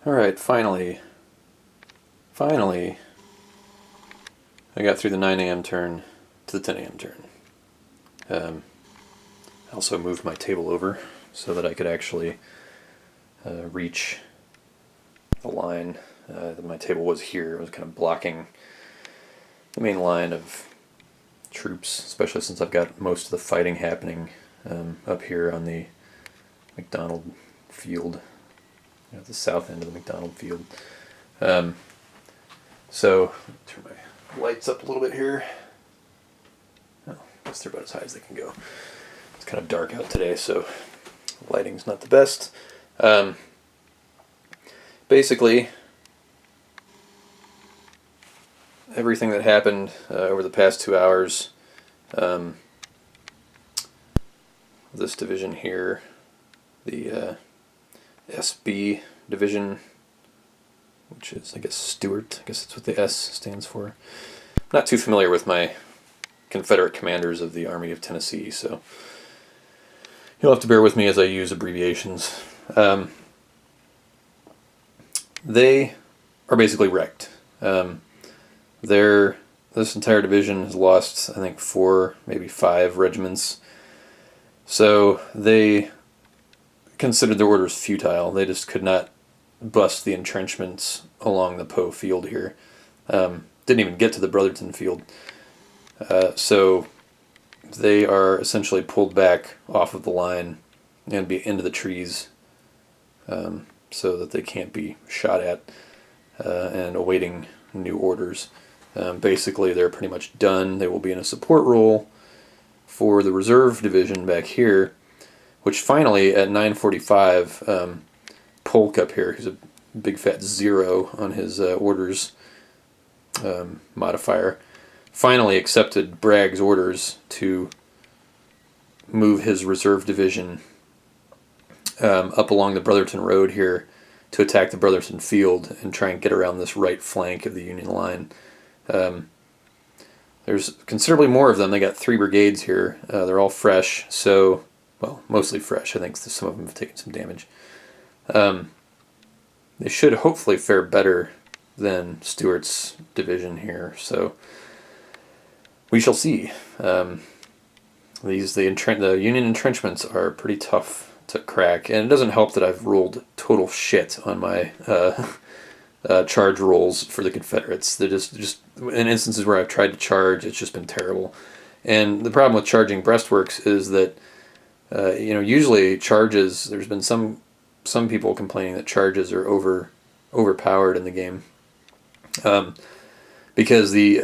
Alright, finally, I got through the 9 a.m. turn to the 10 a.m. turn. I also moved my table over so that I could actually reach the line. My table was here. It was kind of blocking the main line of troops, especially since I've got most of the fighting happening up here on the McDonald Field, at the south end of the McDonald Field. So, turn my lights up a little bit here. Oh, I guess they're about as high as they can go. It's kind of dark out today, so lighting's not the best. Basically, everything that happened over the past 2 hours, this division here, the SB division, which is, I guess, Stuart. I guess that's what the S stands for. I'm not too familiar with my Confederate commanders of the Army of Tennessee, so you'll have to bear with me as I use abbreviations. They are basically wrecked. This entire division has lost, I think, 4, maybe 5 regiments. So they considered their orders futile. They just could not bust the entrenchments along the Po field here. Didn't even get to the Brotherton field. So they are essentially pulled back off of the line and be into the trees, so that they can't be shot at, and awaiting new orders. Basically, they're pretty much done. They will be in a support role for the reserve division back here, which finally at 9:45, Polk up here, who's a big fat 0 on his orders modifier, finally accepted Bragg's orders to move his reserve division up along the Brotherton Road here to attack the Brotherton Field and try and get around this right flank of the Union line. There's considerably more of them. They got 3 brigades here. They're all fresh, so, well, mostly fresh. I think some of them have taken some damage. They should hopefully fare better than Stuart's division here, so we shall see. The Union entrenchments are pretty tough to crack, and it doesn't help that I've rolled total shit on my charge rolls for the Confederates. They're just in instances where I've tried to charge, it's just been terrible. And the problem with charging breastworks is that usually charges. There's been some people complaining that charges are overpowered in the game, because the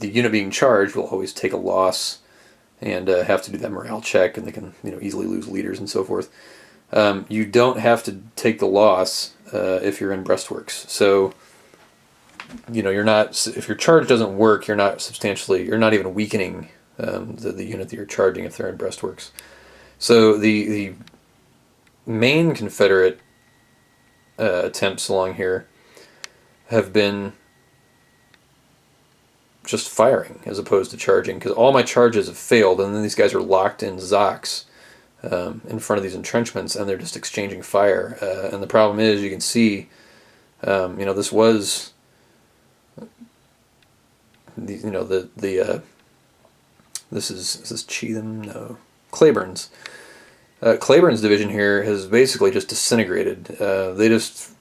unit being charged will always take a loss and have to do that morale check, and they can easily lose leaders and so forth. You don't have to take the loss if you're in breastworks. So you're not, if your charge doesn't work, you're not even weakening the unit that you're charging if they're in breastworks. So the main Confederate attempts along here have been just firing as opposed to charging, because all my charges have failed, and then these guys are locked in Zocks in front of these entrenchments, and they're just exchanging fire. And the problem is, you can see, this was, this is Cheatham? No, Cleburne's. Cleburne's division here has basically just disintegrated. They just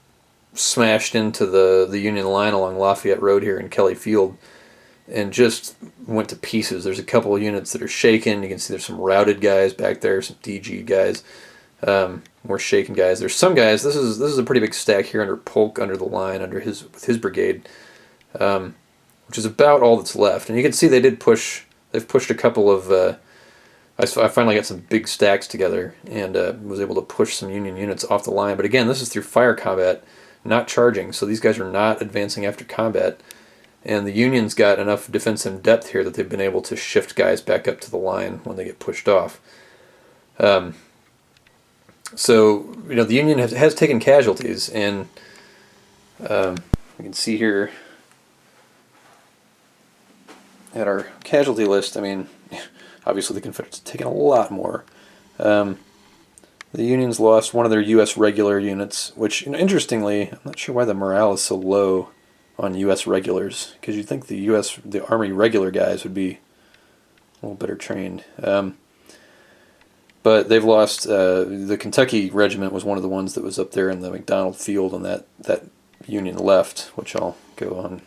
smashed into the Union line along Lafayette Road here in Kelly Field and just went to pieces. There's a couple of units that are shaken. You can see there's some routed guys back there, some DG guys, more shaken guys. There's some guys. This is a pretty big stack here under Polk, under the line, with his brigade, which is about all that's left. And you can see they've pushed a couple of. I finally got some big stacks together and was able to push some Union units off the line. But again, this is through fire combat, not charging. So these guys are not advancing after combat. And the Union's got enough defensive depth here that they've been able to shift guys back up to the line when they get pushed off. So the Union has taken casualties, and you can see here at our casualty list. I mean, obviously the Confederates have taken a lot more. The Unions lost one of their U.S. regular units, which, interestingly, I'm not sure why the morale is so low on U.S. regulars, because you'd think the Army regular guys would be a little better trained. But they've lost. The Kentucky Regiment was one of the ones that was up there in the McDonald Field, and that Union left, which I'll go on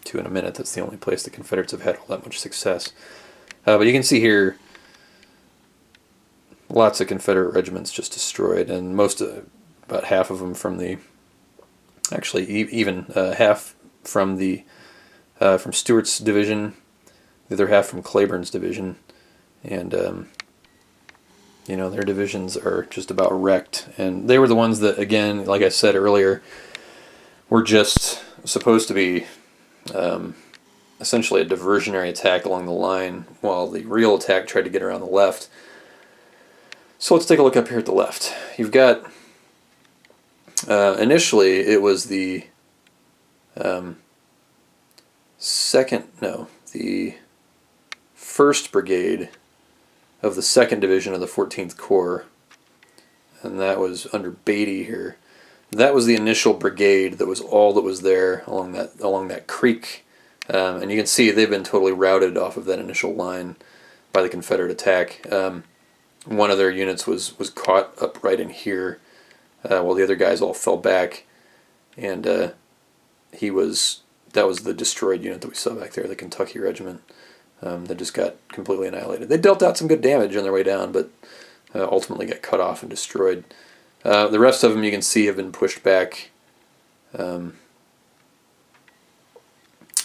to in a minute. That's the only place the Confederates have had all that much success. But you can see here lots of Confederate regiments just destroyed, and about half of them from the, actually even half from from Stuart's division, the other half from Cleburne's division, and their divisions are just about wrecked. And they were the ones that, again, like I said earlier, were just supposed to be essentially a diversionary attack along the line, while the real attack tried to get around the left. So let's take a look up here at the left. You've got, initially it was the the 1st Brigade of the 2nd Division of the 14th Corps, and that was under Beatty here. That was the initial brigade that was all that was there along that creek, and you can see they've been totally routed off of that initial line by the Confederate attack. One of their units was caught up right in here, while the other guys all fell back, and that was the destroyed unit that we saw back there, the Kentucky Regiment, that just got completely annihilated. They dealt out some good damage on their way down, but ultimately got cut off and destroyed. The rest of them, you can see, have been pushed back. There,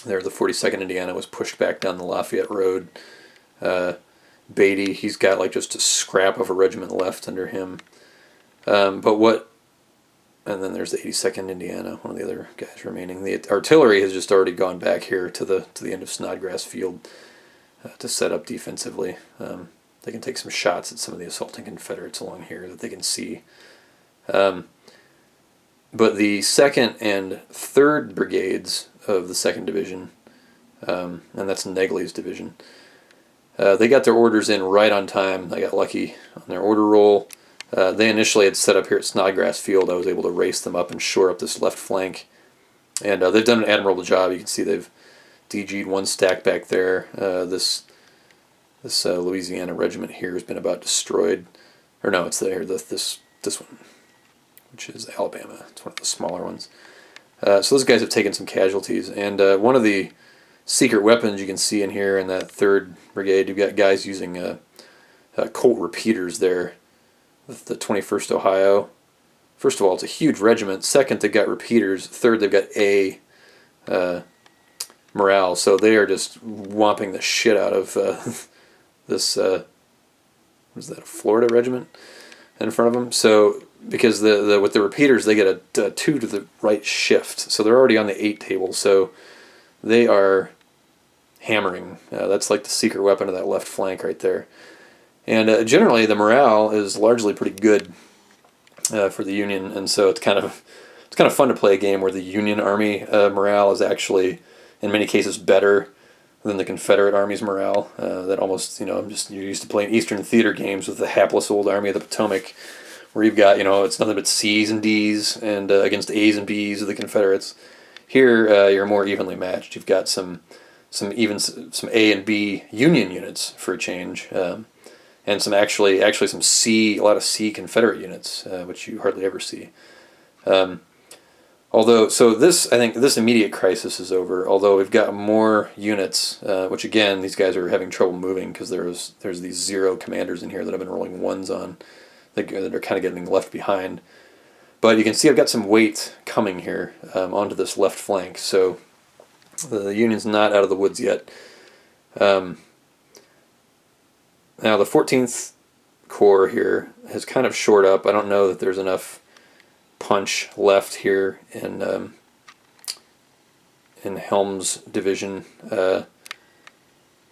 the 42nd Indiana was pushed back down the Lafayette Road. Beatty, he's got like just a scrap of a regiment left under him. And then there's the 82nd Indiana, one of the other guys remaining. The artillery has just already gone back here to the end of Snodgrass Field to set up defensively. They can take some shots at some of the assaulting Confederates along here that they can see. But the 2nd and 3rd Brigades of the 2nd Division, and that's Negley's division, they got their orders in right on time. They got lucky on their order roll. They initially had set up here at Snodgrass Field. I was able to race them up and shore up this left flank. And they've done an admirable job. You can see they've DG'd one stack back there. This Louisiana regiment here has been about destroyed. Or no, it's there. This one, which is Alabama. It's one of the smaller ones. So those guys have taken some casualties. And one of the secret weapons you can see in here in that 3rd Brigade, you've got guys using Colt repeaters there with the 21st Ohio. First of all, it's a huge regiment. Second, they've got repeaters. Third, they've got A morale. So they are just whomping the shit out of this, what is that, a Florida regiment in front of them. So because with the repeaters, they get a 2 to the right shift. So they're already on the 8 table. So they are hammering. That's like the secret weapon of that left flank right there. And generally, the morale is largely pretty good for the Union, and so it's kind of fun to play a game where the Union Army morale is actually, in many cases, better than the Confederate Army's morale. That almost, you're used to playing Eastern Theater games with the hapless old Army of the Potomac, where you've got, it's nothing but C's and D's and against A's and B's of the Confederates. Here, you're more evenly matched. You've got some A and B Union units for a change. And some actually some a lot of C Confederate units, which you hardly ever see. I think this immediate crisis is over. Although we've got more units, which again these guys are having trouble moving because there's these 0 commanders in here that I've been rolling 1s on, that are kind of getting left behind. But you can see I've got some weight coming here onto this left flank. So the Union's not out of the woods yet. Now the 14th Corps here has kind of shored up. I don't know that there's enough punch left here in Helm's division,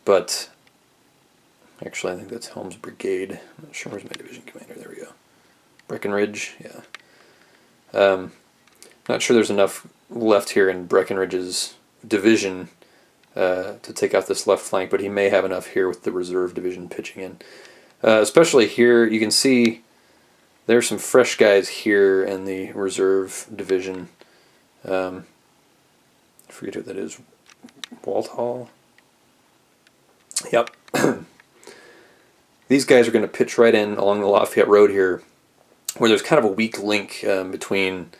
but actually I think that's Helm's brigade. I'm not sure, where's my division commander. There we go. Breckinridge, yeah. Not sure there's enough left here in Breckinridge's division to take out this left flank, but he may have enough here with the reserve division pitching in. Especially here, you can see There's some fresh guys here in the reserve division. I forget who that is. Walthall? Yep. These guys are going to pitch right in along the Lafayette Road here, where there's kind of a weak link between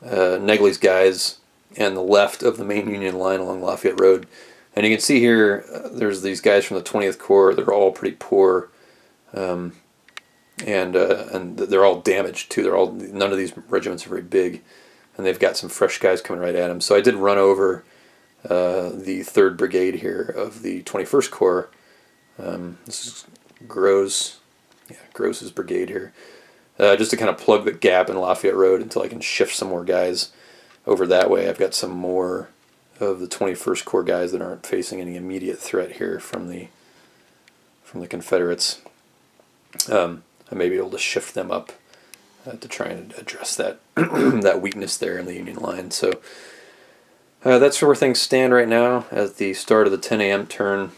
Negley's guys and the left of the main Union line along Lafayette Road. And you can see here, there's these guys from the 20th Corps. They're all pretty poor, and they're all damaged too. None of these regiments are very big, and they've got some fresh guys coming right at them. So I did run over the 3rd Brigade here of the 21st Corps. This is Gross's brigade here, just to kind of plug the gap in Lafayette Road until I can shift some more guys over that way. I've got some more of the 21st Corps guys that aren't facing any immediate threat here from the Confederates. I may be able to shift them up to try and address that that weakness there in the Union line. So that's where things stand right now at the start of the 10 a.m. turn.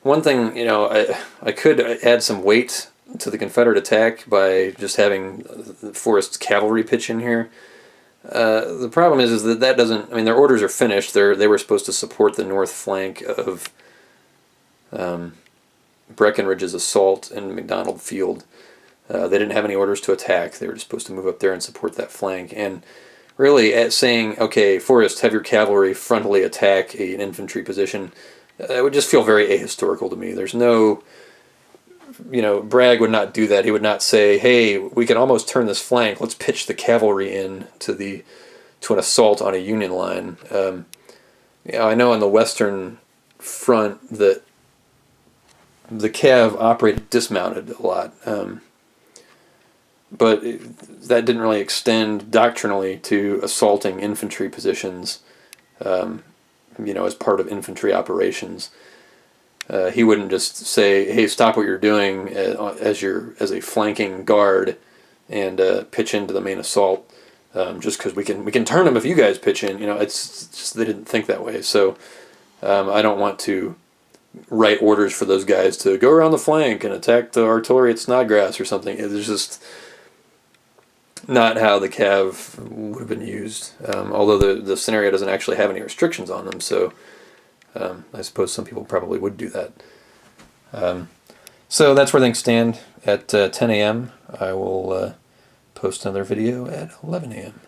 One thing, I could add some weight to the Confederate attack by just having Forrest's cavalry pitch in here. The problem is that doesn't. I mean, their orders are finished. They were supposed to support the north flank of Breckinridge's assault in McDonald Field. They didn't have any orders to attack. They were just supposed to move up there and support that flank. And really, at saying, okay, Forrest, have your cavalry frontally attack an infantry position, it would just feel very ahistorical to me. There's no, Bragg would not do that. He would not say, hey, we can almost turn this flank. Let's pitch the cavalry in to an assault on a Union line. I know on the Western Front that the Cav operated dismounted a lot. But that didn't really extend doctrinally to assaulting infantry positions, as part of infantry operations. He wouldn't just say, hey, stop what you're doing as a flanking guard and pitch into the main assault, just because we can turn them if you guys pitch in. It's just they didn't think that way. So I don't want to write orders for those guys to go around the flank and attack the artillery at Snodgrass or something. It's just not how the Cav would have been used, although the scenario doesn't actually have any restrictions on them, so I suppose some people probably would do that. So that's where things stand at 10 a.m. I will post another video at 11 a.m.